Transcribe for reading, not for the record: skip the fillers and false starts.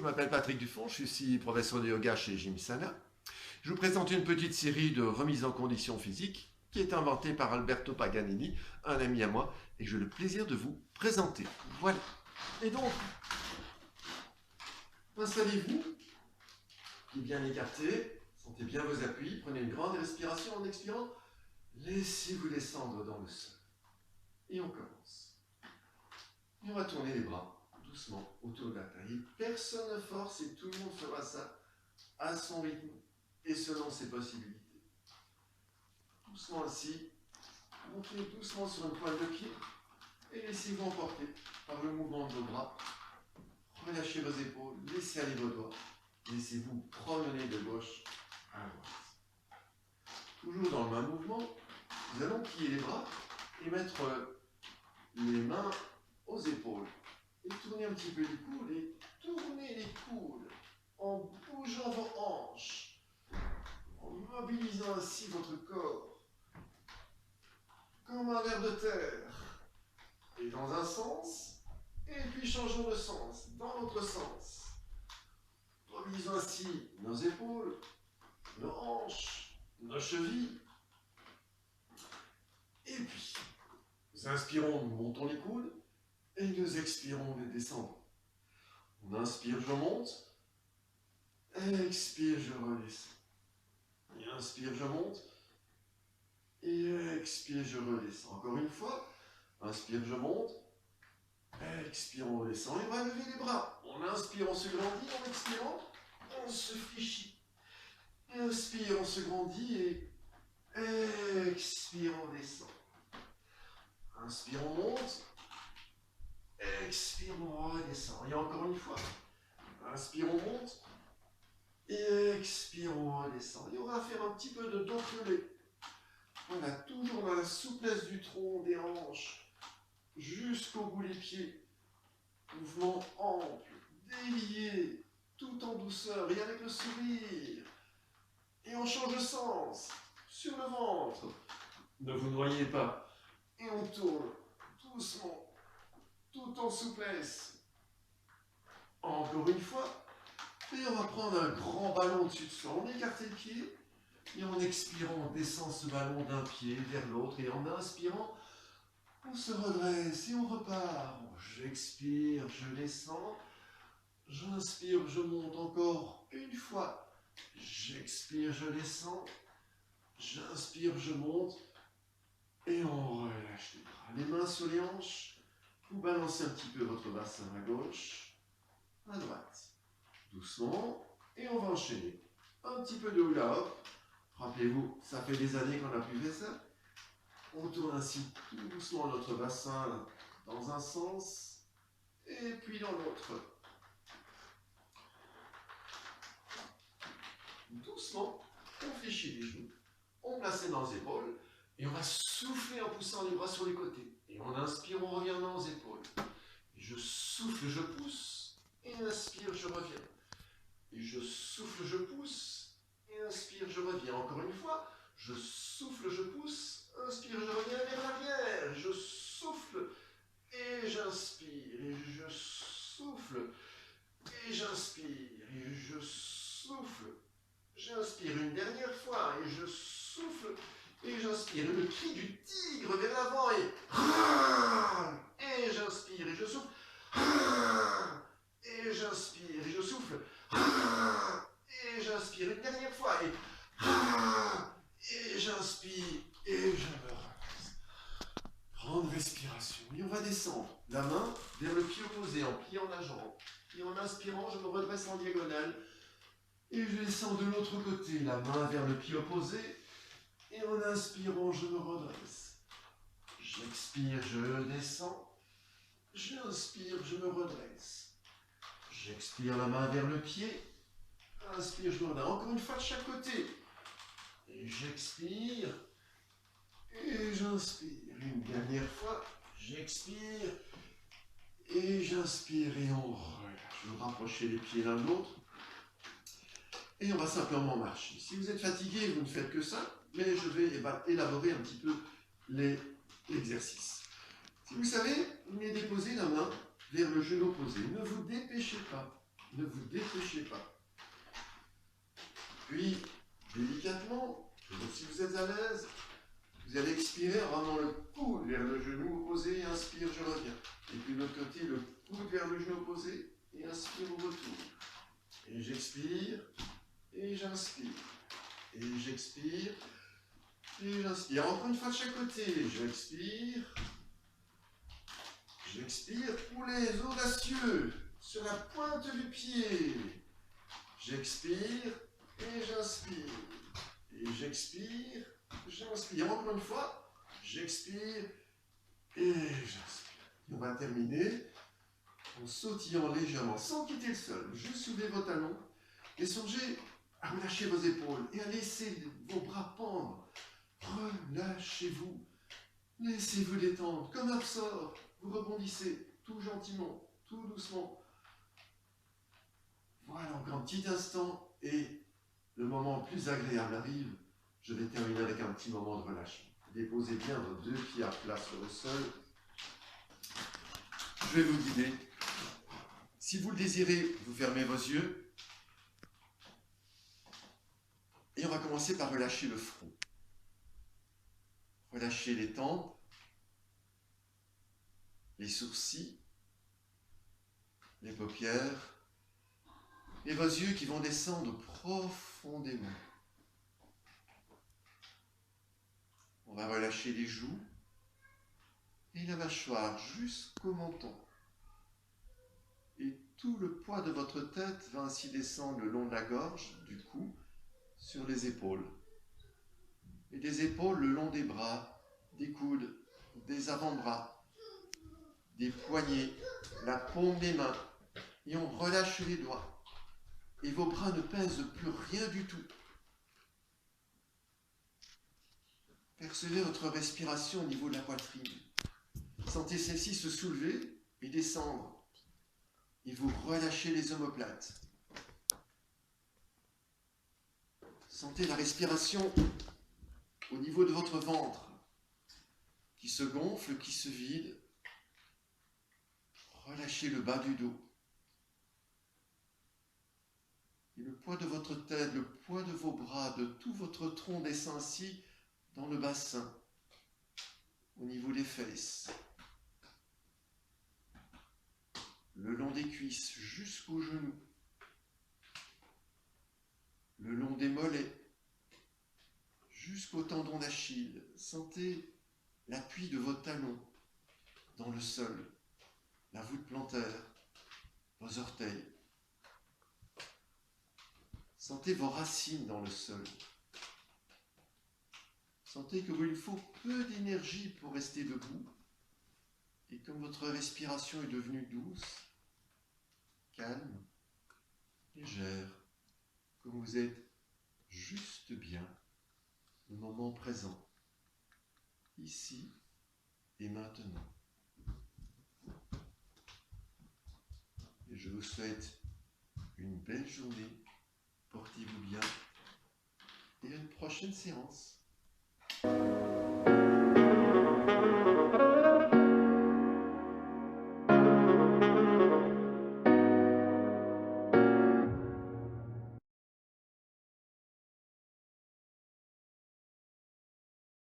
je m'appelle Patrick Dufond, je suis ici professeur de yoga chez Gymsana. Je vous présente une petite série de remises en condition physique qui est inventée par Alberto Paganini, un ami à moi, et que j'ai le plaisir de vous présenter. Voilà. Et donc, installez-vous, pieds bien écartés, sentez bien vos appuis, prenez une grande respiration en expirant, laissez-vous descendre dans le sol. Et on commence. Et on va tourner les bras doucement autour de la taille. Personne ne force et tout le monde fera ça à son rythme et selon ses possibilités. Doucement ainsi, montez doucement sur une pointe de pied et laissez-vous emporter par le mouvement de vos bras. Relâchez vos épaules, laissez aller vos doigts, laissez-vous promener de gauche à droite. Toujours dans le même mouvement, nous allons plier les bras et mettre les mains aux épaules. Et tournez un petit peu les coudes et tournez les coudes en bougeant vos hanches, en mobilisant ainsi votre corps comme un ver de terre. Et dans un sens, et puis changeons de sens, dans l'autre sens. Mobilisons ainsi nos épaules, nos hanches, nos chevilles. Et puis, nous inspirons, nous montons les coudes. Et nous expirons, nous descendons. On inspire, je monte. Expire, je redescends. Et inspire, je monte. Et expire, je redescends. Encore une fois. Inspire, je monte. Expire, on redescend. Et on va lever les bras. On inspire, on se grandit. En expirant, on se fléchit. Inspire, on se grandit. Et expire, on descend. Inspire, on monte. Expire, on redescend. Et encore une fois. Inspire, on monte. Et expire, on redescend. Et on va faire un petit peu de dos chelé. Voilà, toujours dans la souplesse du tronc, des hanches, jusqu'au bout des pieds. Mouvement ample, délié, tout en douceur et avec le sourire. Et on change de sens, sur le ventre. Ne vous noyez pas. Et on tourne doucement, tout en souplesse. Encore une fois. Et on va prendre un grand ballon dessus de soi. On écarte les pieds. Et en expirant, on descend ce ballon d'un pied vers l'autre. Et en inspirant, on se redresse et on repart. J'expire, je descends. J'inspire, je monte encore une fois. J'expire, je descends. J'inspire, je monte. Et on relâche les bras. Les mains sur les hanches. Vous balancez un petit peu votre bassin à gauche, à droite. Doucement, et on va enchaîner. Un petit peu de hula hop. Rappelez-vous, ça fait des années qu'on n'a plus fait ça. On tourne ainsi tout doucement notre bassin dans un sens, et puis dans l'autre. Doucement, on fléchit les genoux, on place les mains aux épaules, et on va souffler en poussant les bras sur les côtés. Et on inspire, on revient mains aux épaules. Et je souffle, je pousse, et inspire, je reviens. Et je souffle, je pousse, et inspire, je reviens. Encore une fois, je souffle, je pousse, inspire, je reviens vers l'arrière. Je souffle, et j'inspire, et je souffle, et j'inspire, et je souffle. J'inspire une dernière fois, et je souffle, et j'inspire. Le cri du tigre vers l'avant, et j'inspire, et je souffle. Et j'inspire, et je souffle. Et j'inspire une dernière fois. Et j'inspire. Et je me relaxe. Grande respiration. Et on va descendre. La main vers le pied opposé en pliant la jambe. Et en inspirant, je me redresse en diagonale. Et je descends de l'autre côté. La main vers le pied opposé. Et en inspirant, je me redresse. J'expire, je descends. J'inspire, je me redresse. J'expire la main vers le pied. Inspire, je me redresse. Encore une fois de chaque côté. Et j'expire. Et j'inspire. Une dernière fois. J'expire. Et j'inspire. Et on relâche. Vous rapprochez les pieds l'un de l'autre. Et on va simplement marcher. Si vous êtes fatigué, vous ne faites que ça. Mais je vais élaborer un petit peu l'exercice. Si vous savez, vous venez déposer la main vers le genou opposé. Ne vous dépêchez pas. Ne vous dépêchez pas. Puis, délicatement, si vous êtes à l'aise, vous allez expirer en ramenant le coude vers le genou opposé. Inspire, je reviens. Et puis de l'autre côté, le coude vers le genou opposé. Et inspire au retour. Et j'expire. Et j'inspire. Et j'expire. Et j'inspire. Encore une fois de chaque côté. J'expire. J'expire. Poulet audacieux. Sur la pointe du pied. J'expire. Et j'inspire. Et j'expire. J'inspire. Encore une fois. J'expire. Et j'inspire. On va terminer en sautillant légèrement, sans quitter le sol. Juste soulevez vos talons et songez à relâcher vos épaules et à laisser vos bras pendre. Relâchez-vous. Laissez-vous détendre. Comme un ressort, vous rebondissez tout gentiment, tout doucement. Voilà, encore un petit instant et le moment plus agréable arrive. Je vais terminer avec un petit moment de relâchement. Déposez bien vos deux pieds à plat sur le sol. Je vais vous guider. Si vous le désirez, vous fermez vos yeux. Et on va commencer par relâcher le front. Relâchez les tempes, les sourcils, les paupières, et vos yeux qui vont descendre profondément. On va relâcher les joues et la mâchoire jusqu'au menton. Et tout le poids de votre tête va ainsi descendre le long de la gorge, du cou, sur les épaules. Et des épaules le long des bras, des coudes, des avant-bras, des poignets, la paume des mains. Et on relâche les doigts. Et vos bras ne pèsent plus rien du tout. Percevez votre respiration au niveau de la poitrine. Sentez celle-ci se soulever et descendre. Et vous relâchez les omoplates. Sentez la respiration au niveau de votre ventre qui se gonfle, qui se vide. Relâchez le bas du dos. Et le poids de votre tête, le poids de vos bras, de tout votre tronc descend ainsi dans le bassin, au niveau des fesses, le long des cuisses jusqu'aux genoux, le long des mollets, jusqu'au tendon d'Achille. Sentez l'appui de vos talons dans le sol, la voûte plantaire, vos orteils. Sentez vos racines dans le sol. Sentez qu'il vous faut peu d'énergie pour rester debout. Et comme votre respiration est devenue douce, calme, légère, comme vous êtes juste bien au moment présent, ici et maintenant. Et je vous souhaite une belle journée, portez-vous bien et à une prochaine séance.